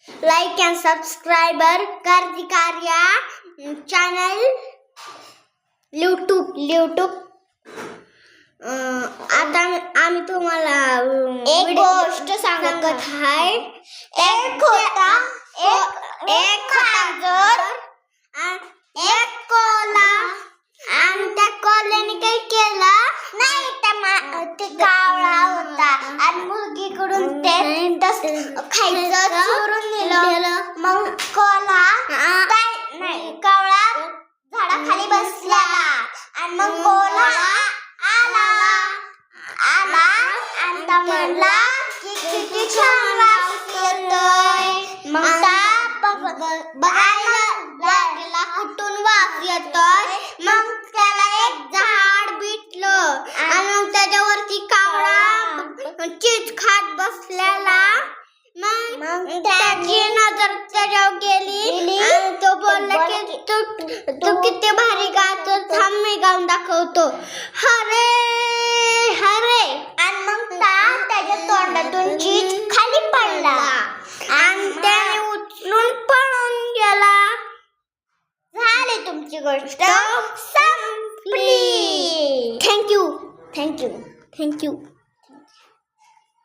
Like and subscriber कार्या channel YouTube. आता आम्ही तुम्हाला एक गोष्ट सांगत आहे. एक होता एक कोला आणि त्या कोल्याने काही केलं नाही. ते कावळा होता आणि मुलगीकडून ते खायचं चोरून नेलं. मग कोला कावळा झाडाखाली बसलेला आणि मग कोला आला आणि तो म्हणला की किती छान वास येतोय. मग बघायला लागला कुठून वास येतोय. मग त्याला एक झाड भेटलं आणि मग त्याच्यावरती कावळा चीज खात बसलेला. मग त्याची नजर त्याच्यावर गेली आणि तो बोलला की तू किती भारी गातो, थांब मी गाऊन दाखवतो. हरे हरे. आणि मग त्याच्या तोंडातून चीज खाली पडला आणि त्याने उचलून पळून गेला. झाली तुमची गोष्ट संपली. थँक्यू.